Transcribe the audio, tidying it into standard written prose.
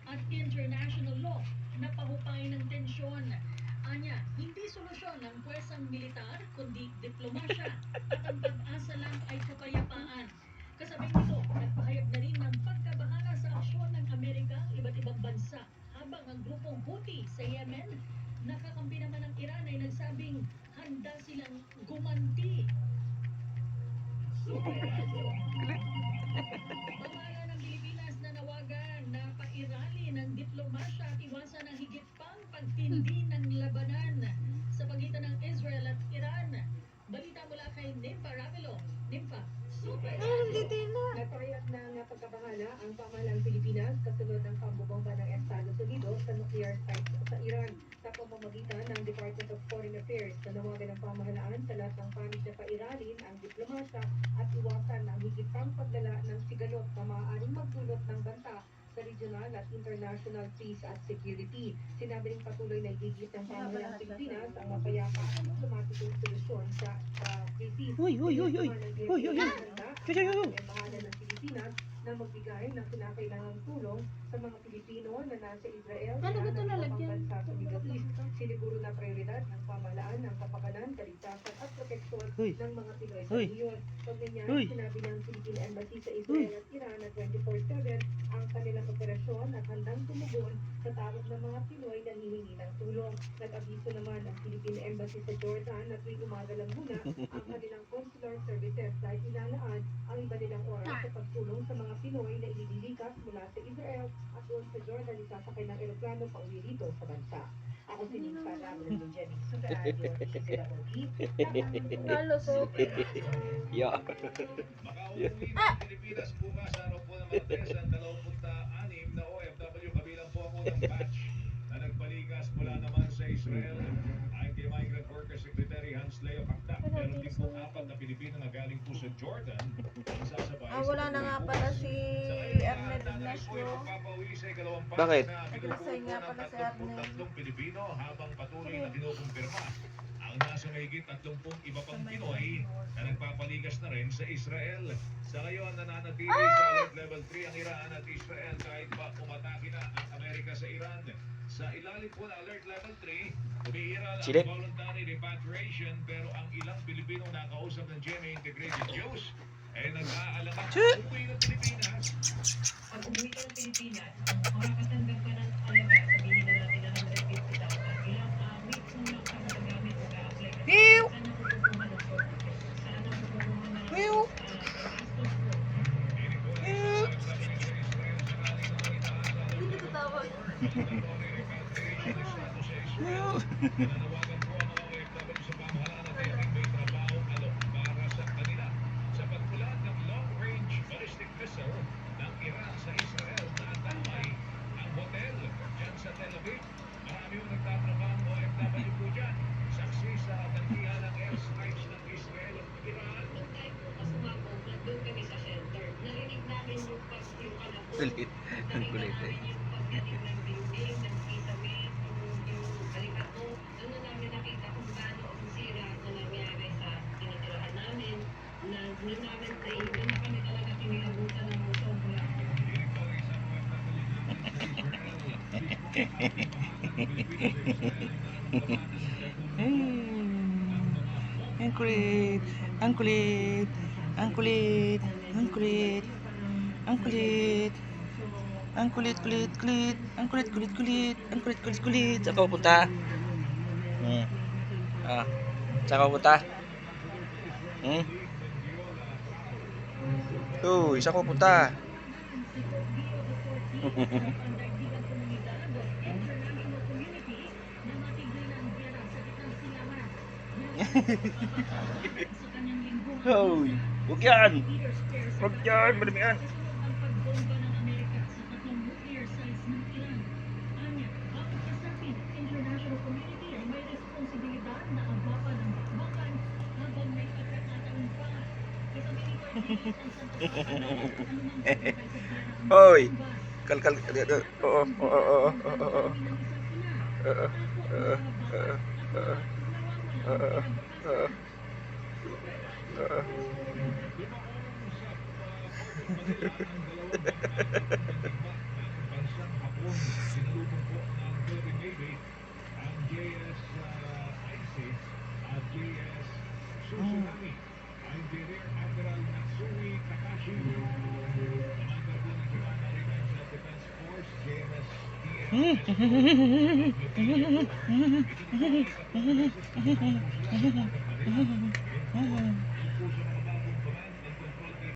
at international law na pahupain ng tensyon. Anya, hindi solusyon ng pwersang militar kundi diplomasya at ang pag-asa lang ay kapayapaan. Kasabing nito, nagpahayag na rin ng pagkabahala sa aksyon ng Amerika ang iba't ibang bansa habang ang grupong Houthi sa Yemen, nakakampi naman ng Iran ay nagsabing handa silang gumanti. Pamahala ng Pilipinas na nawagan na pairali ng diplomasya at iwasan ang higit pang pagtindi ng labanan sa pagitan ng Israel at Iran. Balita mula kay Nympha Ravelo. Nympha, super Nagpahayag ng pagkabahala ang pamahalang Pilipinas kasunod ng pambobomba ng Estados Unidos sa nuclear sites sa Iran sa pamamagitan ng Department of Foreign Affairs na nawagan ng pamahalaan sa lahat ng panig na pairalin ang diplomasya at iwasan ang higit pang paglala ng sigalot na maaaring magdulot ng banta sa regional at international peace at security. Sinabi rin patuloy na igigit ng pamahalang Pilipinas ang mapayapa at diplomatikong solusyon sa krisis. Bahala ng Pilipinas na magbigay ng kinakailangang tulong sa mga Pilipino na nasa Israel at ibang bansa sa Middle East. Siniguro na prioridad ng pamahalaan ang kapakanan, kaligtasan at proteksyon ng mga Pinoy sa rehiyon. Pagganyan, sinabi ng Philippine Embassy sa Israel at Iran na 24/7 ang kanilang operasyon at handang tumugon sa tawag ng mga Pinoy na hihingi ng tulong. Nag-abiso naman ang Philippine Embassy sa Jordan na tuwing umaga lang muna ang kanilang consular services dahil inalaan ang iba nilang oras sa pagtulong sa mga Pinoy na inililikas mula sa Israel at doon sa Jordan isasakay ng eroplano pa uwi dito sa bansa. Ako si Nympha Ravelo ng Jenny Super Radio DZOD. Nalusot. Yeah. Makauwi ng Pilipinas bukas araw po ng Martes ang 26 na OFW kabilang po ako ng batch na nagpaligas mula naman sa Israel. Ayon kay Migrant Workers Secretary Hans Leo Kakdak, meron din po 4 na Pilipino na galing po sa Jordan ang sasabay Wala na nga pala si Ernest Ignacio. Bakit? Nag-resign nga pala si Ernest. 33 Pilipino habang patuloy na kinukumpirma ang nasa mahigit 30 iba pang Pinoy na nagpapaligas na rin sa Israel. Sa ngayon, nananatili sa alert level 3 ang Iran at Israel kahit pa umatake na ang Amerika sa Iran. Sa ilalim po ng alert level 3, umiiral ang Silip. voluntary repatriation pero ang ilang Pilipino nakausap ng GMA Integrated News ay nag-aalangan ang uwi ng Pilipinas. Pag umuwi ka ng Pilipinas, makakatanggap ka ng alaga, sabihin na natin na 150,000. Ilang weeks mo lang ka magagamit, mag-a-apply ka. Ew! Saan nakukuha ng services? Saan nakukuha ng Ew! gastos mo? Hindi ka tatawa. Nanawagan po ang mga OFW sa pamahalaan na tayong may trabaho para sa kanila sa pagpulat ng long-range ballistic missile ng Iran sa Israel na damay ang hotel dyan sa Tel Aviv. Marami yung nagtatrabaho OFW po dyan. Saksi sa tantihan ng airstrikes ng Israel at Iran. Nung tayo po pasumabog, nandun kami sa shelter. Narinig namin yung kalabog. Kulit. Ang kulit eh. Narinig namin yung pagdating ng building, ng kisame, yung balikat mo. Doon na namin nakita kung gaano ang sira na nangyari sa tinitirahan namin. Na doon namin doon na kami talaga tinilabutan ng sobra. Ang kulit. Ang kulit. Ang kulit. Ang kulit. Ang kulit. Ang kulit, kulit, kulit. Ang kulit, kulit, kulit. Ang kulit, kulit, kulit. Saan ka pupunta? Saan ka pupunta? Uy, saan ka pupunta? Hoy, huwag yan! Huwag yan, madami yan! Ang pagbomba ng Amerika sa tatlong nuclear sites ng Iran. Anya, bakit kasapin ng international community ay may responsibilidad na agapan ng bakbakan habang may pagkakataon pa. Kasabay nito ay pinilit ang Santa Clara at anumang pagkakataon sa Hoy! Kal. Oo. JS Susunami, Ivy Rear Admiral Natsui Takashi, Commander po ng Hiwana Revenge Self-Defense Force, JMS TNS, Lieutenant 4, ito na po ay 3 beses na nakatapos sila sa Port of Manila. Ang puso